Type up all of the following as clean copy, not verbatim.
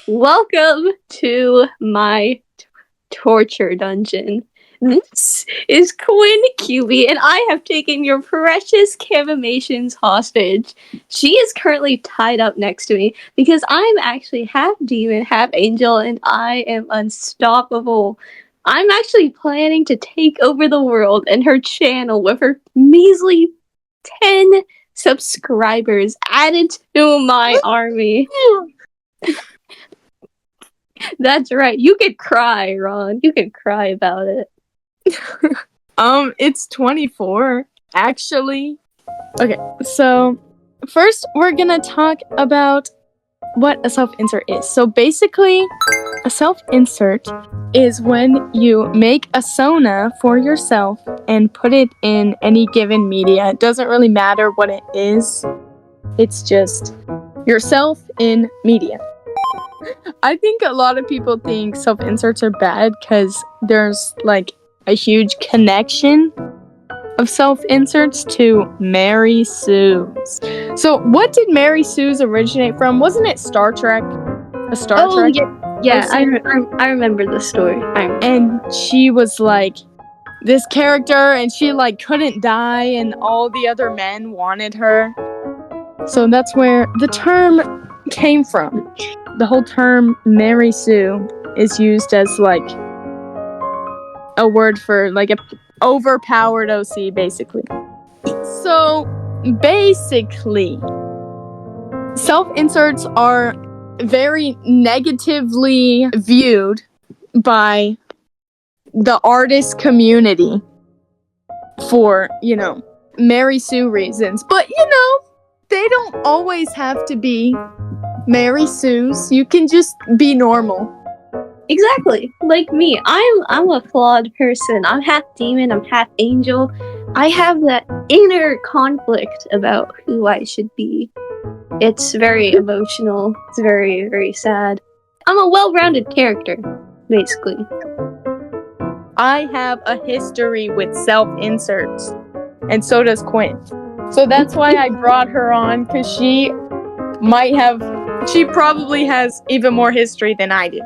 Welcome to my torture dungeon. This is Quinn QB, and I have taken your precious Camimations hostage. She is currently tied up next to me because I'm actually half demon, half angel, and I am unstoppable. I'm actually planning to take over the world and her channel with her measly 10 subscribers added to my army. That's right. You could cry, Ron. You could cry about it. It's 24, actually. Okay, so first we're gonna talk about what a self-insert is. So basically, a self-insert is when you make a persona for yourself and put it in any given media. It doesn't really matter what it is. It's just yourself in media. I think a lot of people think self-inserts are bad because there's like a huge connection of self-inserts to Mary Sue's. So what did Mary Sue's originate from? Wasn't it Star Trek? A Star Trek? Yeah, I remember the story. And she was like this character and she like couldn't die and all the other men wanted her. So that's where the term came from. The whole term Mary Sue is used as like a word for like a overpowered OC, basically. So basically, self-inserts are very negatively viewed by the artist community for, Mary Sue reasons. But, they don't always have to be Mary Sue's. You can just be normal. Exactly. Like me. I'm a flawed person. I'm half demon, I'm half angel. I have that inner conflict about who I should be. It's very emotional. It's very, very sad. I'm a well-rounded character, basically. I have a history with self-inserts, and so does Quinn. So that's why I brought her on, because she probably has even more history than I do.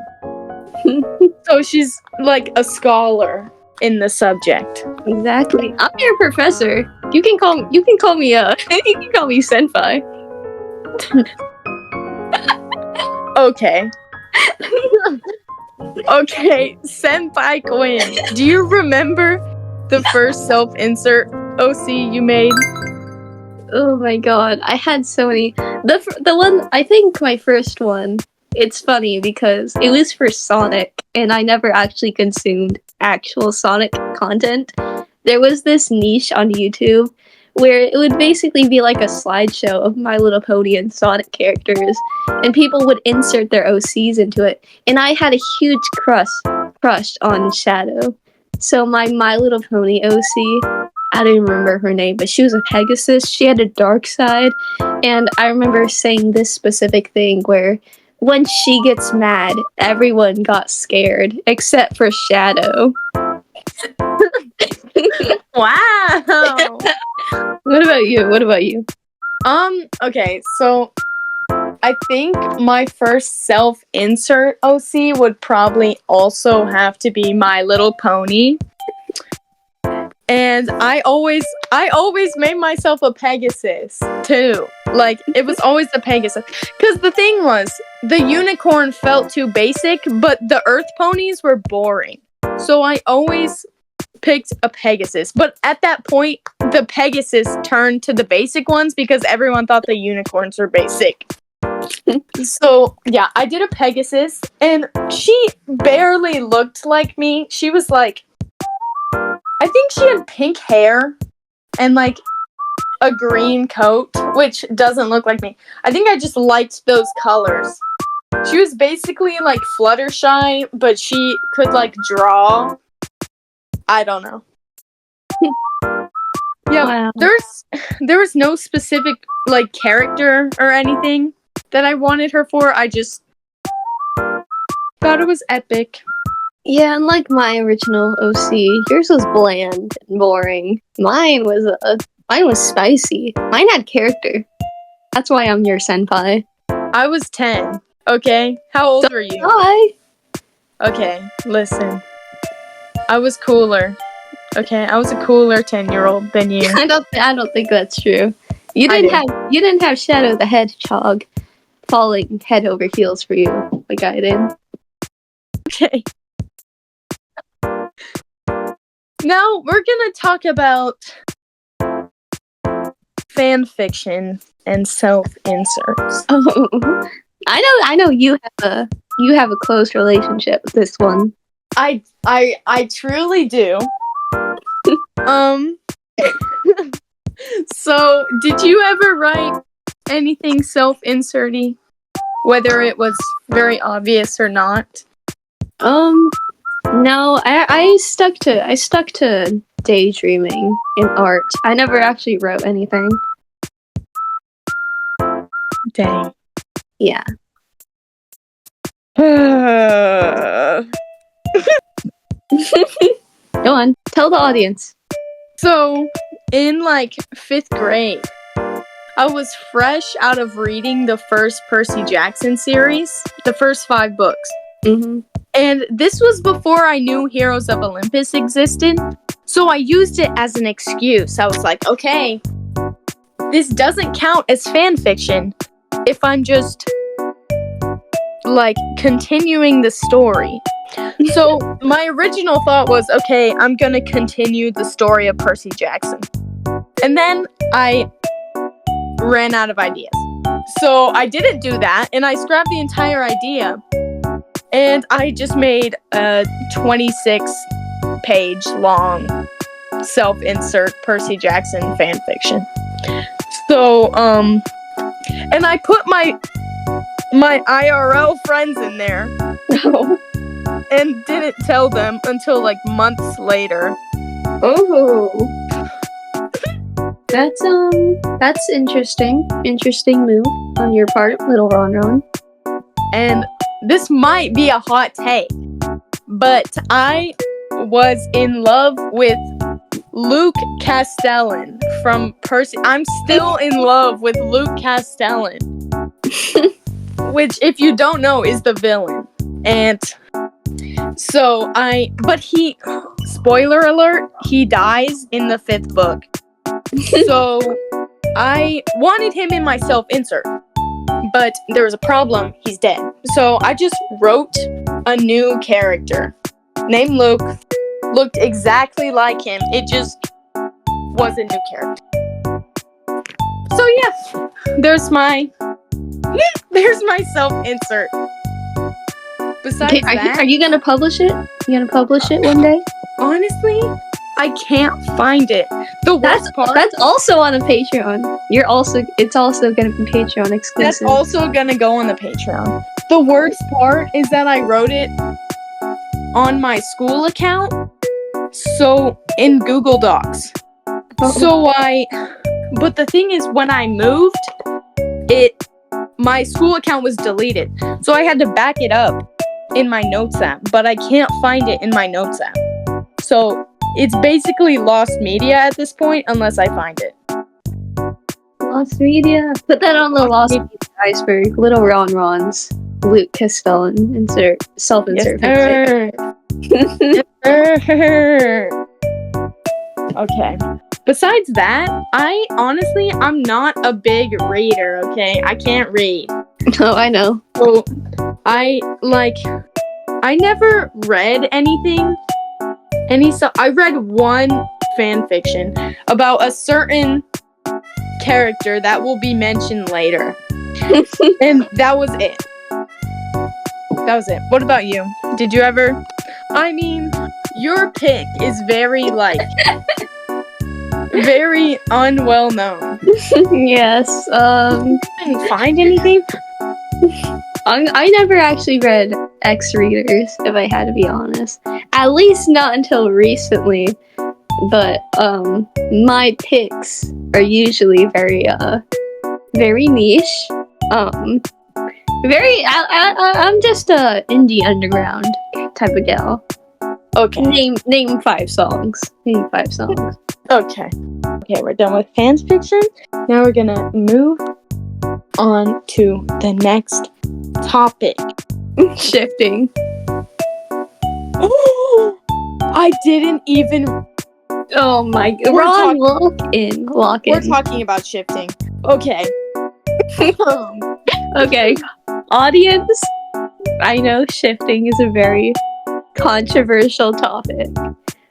So she's like a scholar in the subject. Exactly. I'm your professor. You can call me you can call me senpai. Okay. Okay, Senpai Quinn. Do you remember the first self-insert OC you made? Oh my god, I had so many. The one, I think my first one, it's funny because it was for Sonic, and I never actually consumed actual Sonic content. There was this niche on YouTube where it would basically be like a slideshow of My Little Pony and Sonic characters, and people would insert their OCs into it. And I had a huge crush on Shadow. So My Little Pony OC, I don't remember her name, but she was a Pegasus. She had a dark side, and I remember saying this specific thing where when she gets mad, everyone got scared except for Shadow. Wow. What about you? Okay, so I think my first self-insert OC would probably also have to be My Little Pony. And I always made myself a Pegasus too. Like, it was always the Pegasus. Because the thing was, the unicorn felt too basic, but the Earth ponies were boring. So I always picked a Pegasus. But at that point, the Pegasus turned to the basic ones because everyone thought the unicorns were basic. So, yeah, I did a Pegasus, and she barely looked like me. She was like, I think she had pink hair and like a green coat, which doesn't look like me. I think I just liked those colors. She was basically like Fluttershy, but she could like draw. I don't know. Yeah, Wow. there was no specific like character or anything that I wanted her for. I just thought it was epic. Yeah, unlike my original OC, yours was bland and boring. Mine was spicy. Mine had character. That's why I'm your senpai. I was 10. Okay? How old were you? Hi. Okay, listen. I was cooler. Okay, I was a cooler 10-year-old than you. I don't think that's true. You I didn't have Shadow the Hedgehog falling head over heels for you like I did. Okay. Now we're gonna talk about fan fiction and self-inserts. Oh, I know you have a close relationship with this one. I truly do. So did you ever write anything self-inserty? Whether it was very obvious or not? No, I stuck to daydreaming in art. I never actually wrote anything. Dang. Yeah. Go on, tell the audience. So, in like 5th grade, I was fresh out of reading the first Percy Jackson series, the first 5 books. Mm-hmm. And this was before I knew Heroes of Olympus existed. So I used it as an excuse. I was like, okay, this doesn't count as fan fiction if I'm just like continuing the story. So my original thought was, okay, I'm gonna continue the story of Percy Jackson. And then I ran out of ideas. So I didn't do that, and I scrapped the entire idea. And I just made a 26-page long self-insert Percy Jackson fanfiction. So, and I put my IRL friends in there and didn't tell them until like months later. Oh. That's interesting. Interesting move on your part, little Ron. And this might be a hot take, but I was in love with Luke Castellan from Percy. I'm still in love with Luke Castellan, which, if you don't know, is the villain. And so but he, spoiler alert, he dies in the 5th book. So I wanted him in my self-insert, but there was a problem. He's dead. So I just wrote a new character named Luke. Looked exactly like him. It just was a new character. So yeah, there's my self-insert. Besides Okay, that, are you gonna publish it? You gonna publish it one day? honestly, I can't find it. That's also on a Patreon. It's also gonna be Patreon exclusive. That's also gonna go on the Patreon. The worst part is that I wrote it on my school account, so in Google Docs. But the thing is, when I moved, my school account was deleted, so I had to back it up in my Notes app, but I can't find it in my Notes app. So it's basically lost media at this point unless I find it. Lost media? Put that on the lost media iceberg. Little Ron's Luke Castellan self-insert. Yes, okay. Besides that, I'm not a big reader, okay? I can't read. Oh, I know. So, I never read anything. I read one fan fiction about a certain character that will be mentioned later. And that was it. What about you? Did you ever? I mean, your pick is very, very unwell known. Yes. Didn't find anything? I never actually read X readers, if I had to be honest. At least not until recently. But my picks are usually very niche. I'm just a indie underground type of gal. Okay. Name 5 songs. Okay, we're done with fan fiction. Now we're gonna move on to the next topic. Shifting. I didn't even. Oh my god. We're Ron, talking- lock We're in. talking about shifting. Okay. Okay. Audience, I know shifting is a very controversial topic.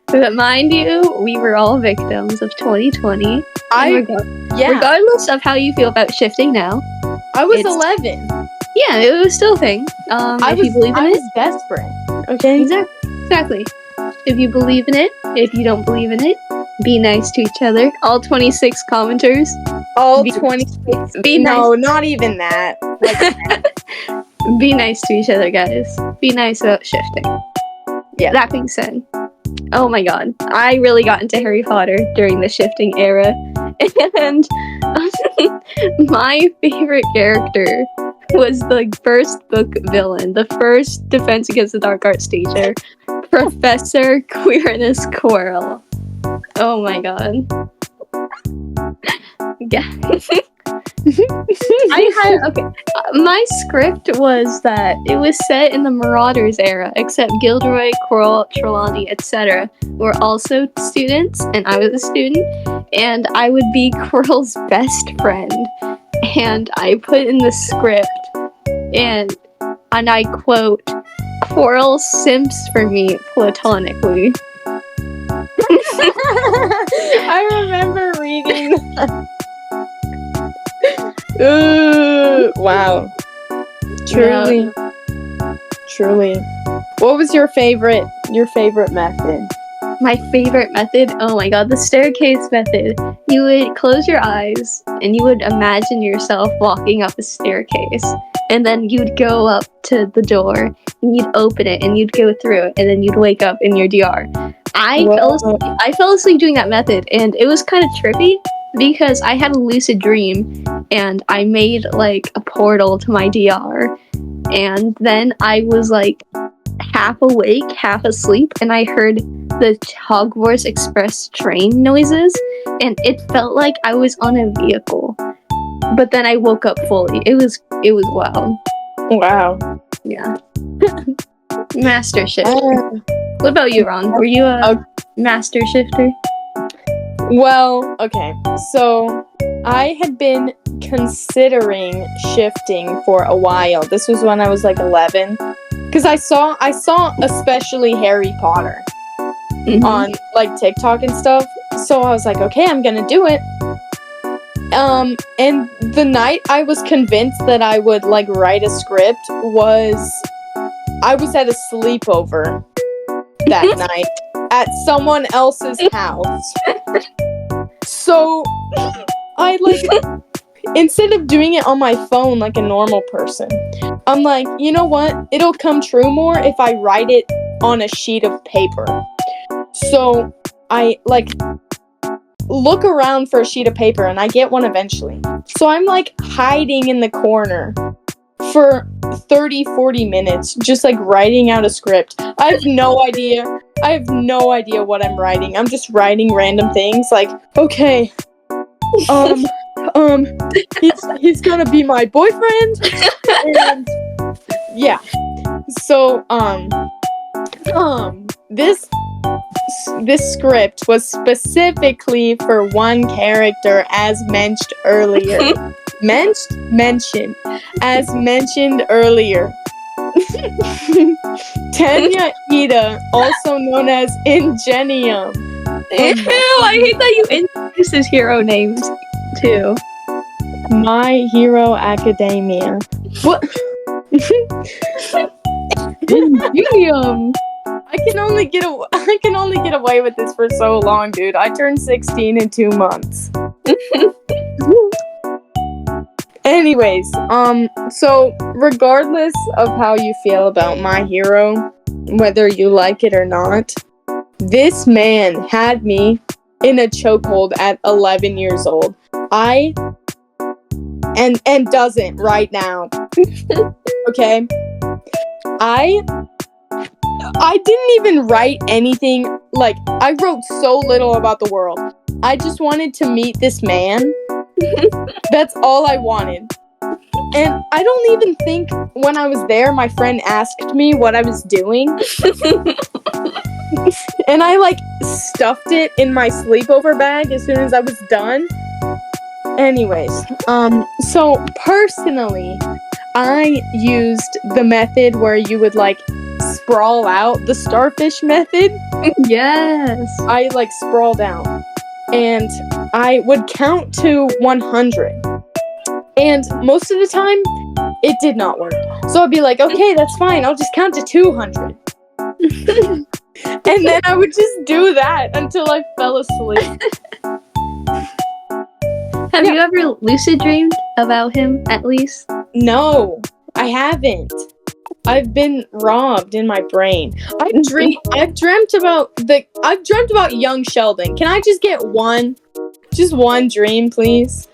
But mind you, we were all victims of 2020. Regardless of how you feel about shifting now. I was It's- 11. Yeah, it was still a thing. If you believe in I it. was desperate. Okay. Exactly. If you believe in it, if you don't believe in it, be nice to each other. All 26 commenters. All Be- 26. Be No, not even that. Like, Be nice to each other, guys. Be nice about shifting. Yeah. That being said, oh my god, I really got into Harry Potter during the shifting era, and my favorite character was the first book villain, the first Defense Against the Dark Arts teacher, Professor Queerness Quirrell. Oh my god. Yeah. My script was that it was set in the Marauders era, except Gilderoy, Quirrell, Trelawney, etc. were also students, and I was a student, and I would be Quirrell's best friend. And I put in the script, and I quote, "Quirrell simps for me platonically." I remember reading that. Wow. Truly. What was your favorite method? My favorite method? Oh my god, the staircase method. You would close your eyes and you would imagine yourself walking up a staircase. And then you'd go up to the door and you'd open it and you'd go through it and then you'd wake up in your DR. I fell asleep doing that method, and it was kind of trippy because I had a lucid dream and I made like a portal to my DR, and then I was like half awake, half asleep, and I heard the Hogwarts Express train noises, and it felt like I was on a vehicle. But then I woke up fully. It was wild. Wow. Yeah. Master shifter. What about you, Ron? Were you a master shifter? Well, okay. So I had been considering shifting for a while. This was when I was like 11, because I saw especially Harry Potter on like TikTok and stuff. So I was like, okay, I'm gonna do it. And the night I was convinced that I would like write a script I was at a sleepover that night at someone else's house. So I like, instead of doing it on my phone like a normal person, I'm like, you know what? It'll come true more if I write it on a sheet of paper. So I like look around for a sheet of paper and I get one eventually. So I'm like hiding in the corner for 30-40 minutes, just like writing out a script. I have no idea what I'm writing. I'm just writing random things like, okay, he's gonna be my boyfriend, and yeah. So this script was specifically for one character, as mentioned earlier. As mentioned earlier. Tanya Ida, also known as Ingenium. Ew, I hate that you introduced his hero names too. My Hero Academia. What? Ingenium. I can only get away with this for so long, dude. I turned 16 in 2 months. Anyways, so regardless of how you feel about My Hero, whether you like it or not, this man had me in a chokehold at 11 years old. And doesn't right now. Okay? I didn't even write anything, like, I wrote so little about the world. I just wanted to meet this man. That's all I wanted. And I don't even think when I was there, my friend asked me what I was doing. And I, like, stuffed it in my sleepover bag as soon as I was done. Anyways, so personally, I used the method where you would, like, sprawl out, the starfish method. Yes. I, like, sprawled out. And I would count to 100. And most of the time, it did not work. So I'd be like, okay, that's fine. I'll just count to 200. And then I would just do that until I fell asleep. Have you ever lucid dreamed about him, at least? No, I haven't. I've been robbed in my brain. I've dreamt about young Sheldon. Can I just get one? Just one dream, please?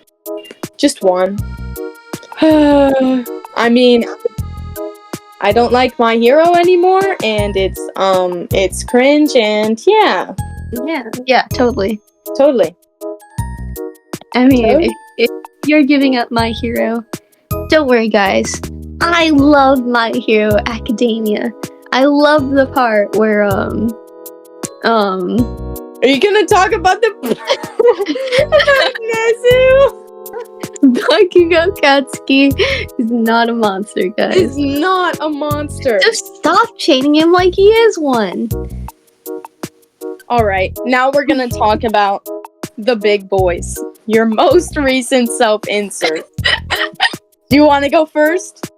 Just one. I mean, I don't like My Hero anymore, and it's cringe, and yeah. Yeah, totally. I mean, if you're giving up My Hero, don't worry, guys. I love My Hero Academia. I love the part where, Are you gonna talk about the Nezu? Bakugo Katsuki is not a monster, guys. He's not a monster. Just stop chaining him like he is one. Alright, now we're gonna talk about the big boys. Your most recent self-insert. Do you want to go first?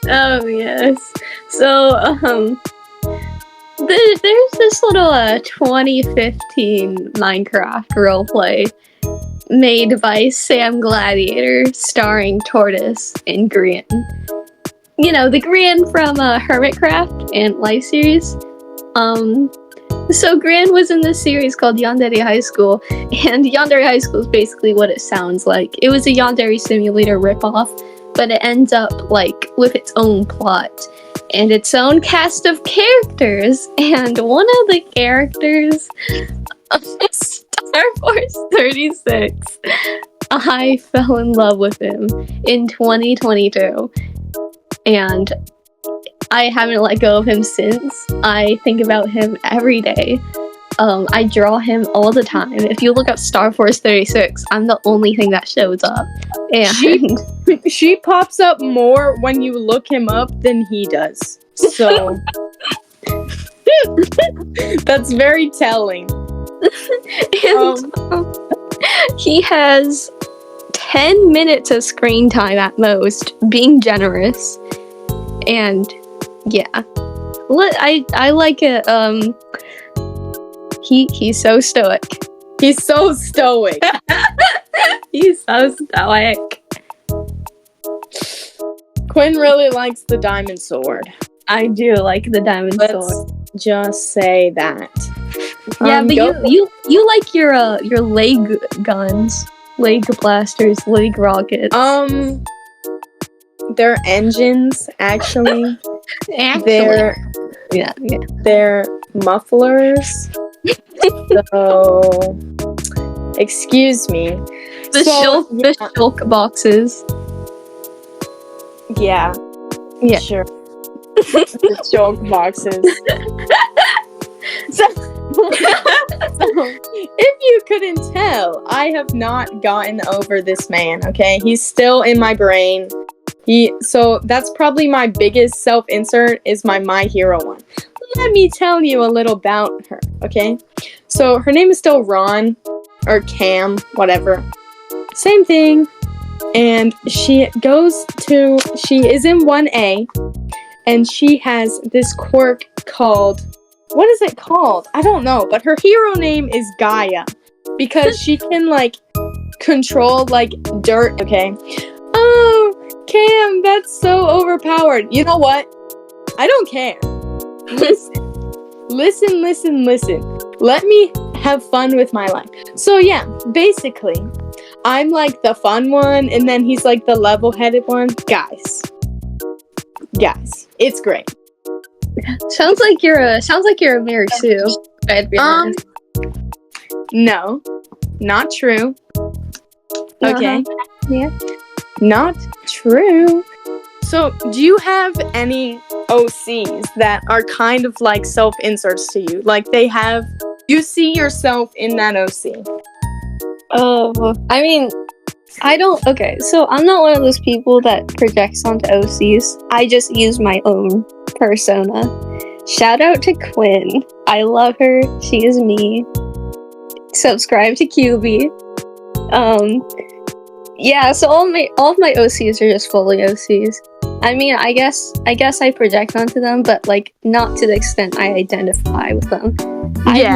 Oh, yes. So, there's this little 2015 Minecraft roleplay made by Sam Gladiator, starring Tortoise and Grian. You know, the Grian from Hermitcraft and Life series. So Grian was in this series called Yandere High School, and Yandere High School is basically what it sounds like. It was a Yandere Simulator ripoff, but it ends up, like, with its own plot and its own cast of characters, and one of the characters of Star Force 36, I fell in love with him in 2022, and I haven't let go of him since. I think about him every day. I draw him all the time. If you look up Star Force 36, I'm the only thing that shows up. And she pops up more when you look him up than he does. So that's very telling. And he has 10 minutes of screen time at most, being generous. And yeah, I like it. He's so stoic. He's so stoic. He's so stoic. Quinn really likes the diamond sword. I do like the diamond sword. Just say that. Yeah, but you like your leg guns, leg blasters, leg rockets. They're engines, actually. Actually. They're mufflers. So, excuse me. The shulk boxes. Yeah. Sure. The shulk boxes. So, if you couldn't tell, I have not gotten over this man, okay? He's still in my brain. So that's probably my biggest self-insert is my Hero one. Let me tell you a little about her, okay? So her name is still Ron, or Cam, whatever. Same thing. And she is in 1A, and she has this quirk called, what is it called? I don't know, but her hero name is Gaia, because she can, like, control, like, dirt, okay? Oh, Cam, that's so overpowered. You know what? I don't care. Listen. Let me have fun with my life. So yeah, basically, I'm like the fun one, and then he's like the level-headed one. Guys, it's great. Sounds like you're a Mary Sue. No, not true. Okay. Yeah. not true. So, do you have any OCs that are kind of like self-inserts to you? Like you see yourself in that OC? Oh, I mean, I don't. Okay, so I'm not one of those people that projects onto OCs. I just use my own persona. Shout out to Quinn. I love her. She is me. Subscribe to QB. Yeah, so all of my OCs are just fully OCs. I mean, I guess I project onto them, but like not to the extent I identify with them. Yeah.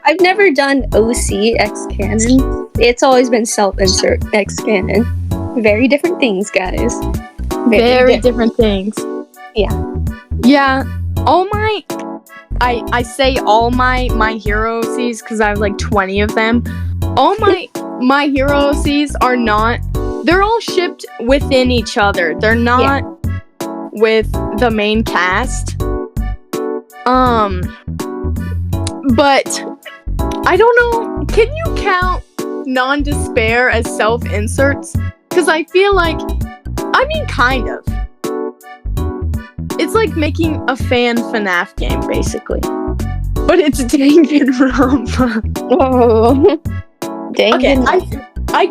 I've never done OC X canon. It's always been self-insert X canon. Very different things, guys. Very different things. Yeah. Yeah. I say all my hero OCs because I have like 20 of them. All my hero OCs are not. They're all shipped within each other. They're not with the main cast. But I don't know. Can you count non-despair as self-inserts? Because I feel like, I mean, kind of. It's like making a fan FNAF game, basically. But it's Danganronpa. Oh. Okay, I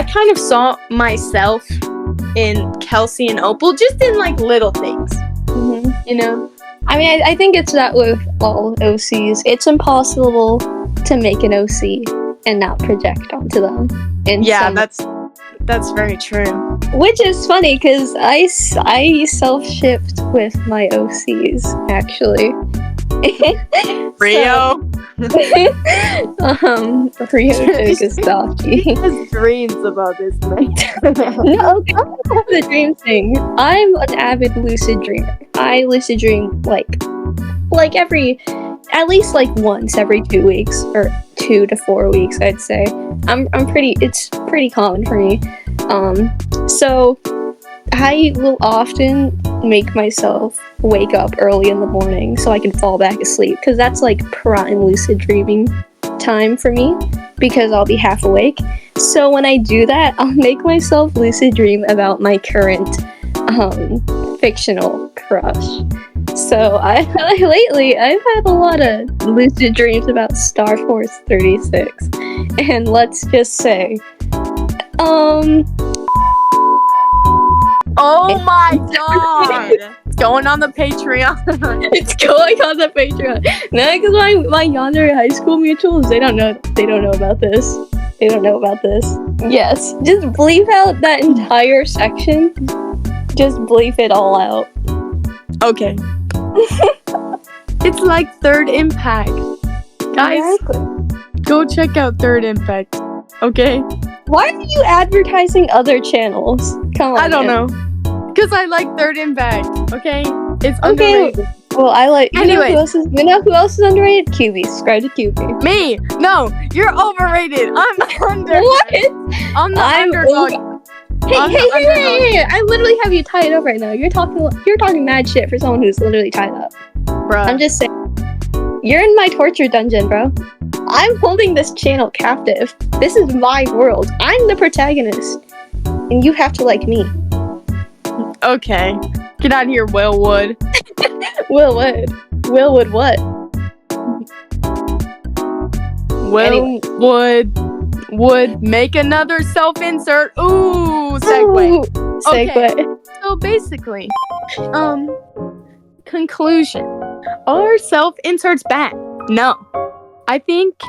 kind of saw myself in Kelsey and Opal, just in like little things. Mm-hmm. You know? I mean, I think it's that with all OCs. It's impossible to make an OC and not project onto them. Yeah, that's very true. Which is funny because I self-shipped with my OCs, actually. Rio? Rio Togasachi. He has dreams about this man. No, that's the dream thing. I'm an avid lucid dreamer. I lucid dream like at least like once every 2 weeks or 2 to 4 weeks, I'd say. It's pretty common for me. So I will often make myself wake up early in the morning so I can fall back asleep, because that's like prime lucid dreaming time for me, because I'll be half awake. So when I do that, I'll make myself lucid dream about my current fictional crush. So lately I've had a lot of lucid dreams about Star Force 36, and let's just say, oh my god! It's going on the Patreon. It's going on the Patreon. No, because my yandere high school mutuals, they don't know about this. They don't know about this. Yes, just bleep out that entire section. Just bleep it all out. Okay. It's like Third Impact. Guys, go check out Third Impact. Okay? Why are you advertising other channels? Come on. I don't know. Because I like Third Impact. Okay? It's okay. Underrated. Well, I like. Anyway, you know who else is underrated? QB. Subscribe to QB. Me? No, you're overrated. I'm under. What? I'm the underdog. Hey! I literally have you tied up right now. You're talking mad shit for someone who's literally tied up. Bruh. I'm just saying. You're in my torture dungeon, bro. I'm holding this channel captive. This is my world. I'm the protagonist. And you have to like me. Okay. Get out of here, Willwood. Willwood what? Willwood would make another self-insert. Ooh, segue. Ooh, segue. Okay. So basically, conclusion. Are self-inserts bad? No. I think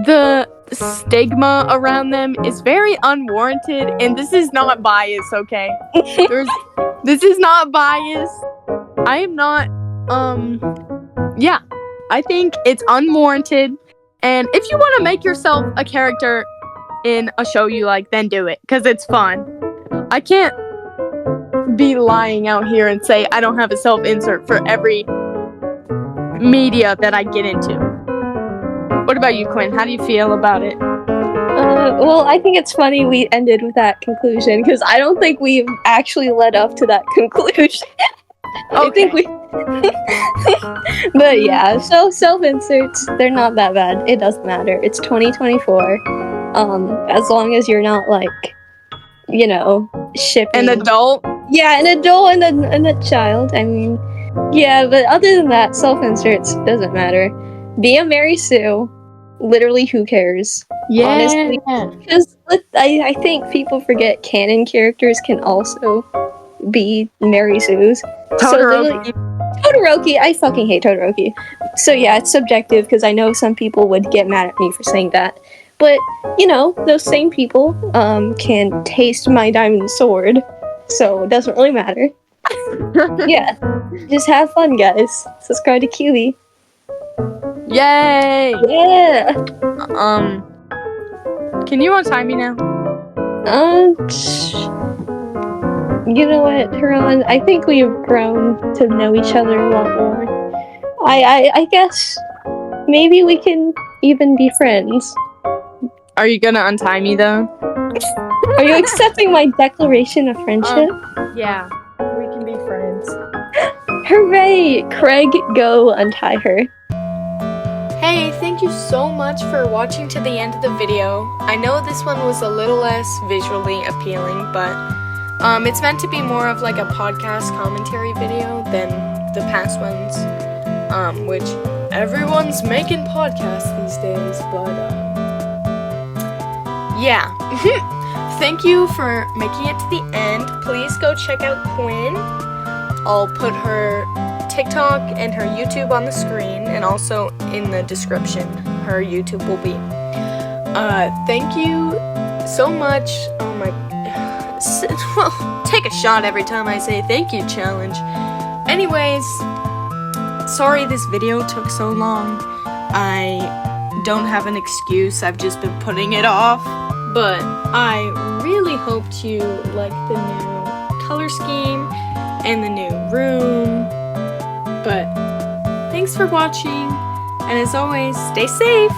the stigma around them is very unwarranted, and this is not bias, okay? This is not bias. I am not, yeah. I think it's unwarranted, and if you want to make yourself a character in a show you like, then do it, because it's fun. I can't be lying out here and say I don't have a self-insert for every media that I get into. What about you, Quinn? How do you feel about it? Well, I think it's funny we ended with that conclusion, because I don't think we've actually led up to that conclusion. I think we... But yeah, so self-inserts, they're not that bad. It doesn't matter. It's 2024. As long as you're not, like, shipping. An adult? Yeah, an adult and a child. I mean, yeah, but other than that, self-inserts doesn't matter. Be a Mary Sue. Literally, who cares? Yeah. Honestly. Because I think people forget canon characters can also be Mary Sue's. Todoroki. Todoroki, I fucking hate Todoroki. So yeah, it's subjective because I know some people would get mad at me for saying that. But, those same people can taste my diamond sword, so it doesn't really matter. Yeah, just have fun, guys. Subscribe to Kiwi. Yay! Yeah! Can you untie me now? You know what, Huron? I think we've grown to know each other a lot more. I guess maybe we can even be friends. Are you gonna untie me though? Are you accepting my declaration of friendship? Yeah. We can be friends. Hooray! Craig, go untie her. Hey, thank you so much for watching to the end of the video. I know this one was a little less visually appealing, but it's meant to be more of like a podcast commentary video than the past ones, which everyone's making podcasts these days, but yeah. Thank you for making it to the end. Please go check out Quinn. I'll put her TikTok and her YouTube on the screen, and also in the description her YouTube will be. Thank you so much. Oh my, well, take a shot every time I say thank you challenge. Anyways, sorry this video took so long. I don't have an excuse, I've just been putting it off, but I really hoped you liked the new color scheme and the new room. But thanks for watching, and as always, stay safe!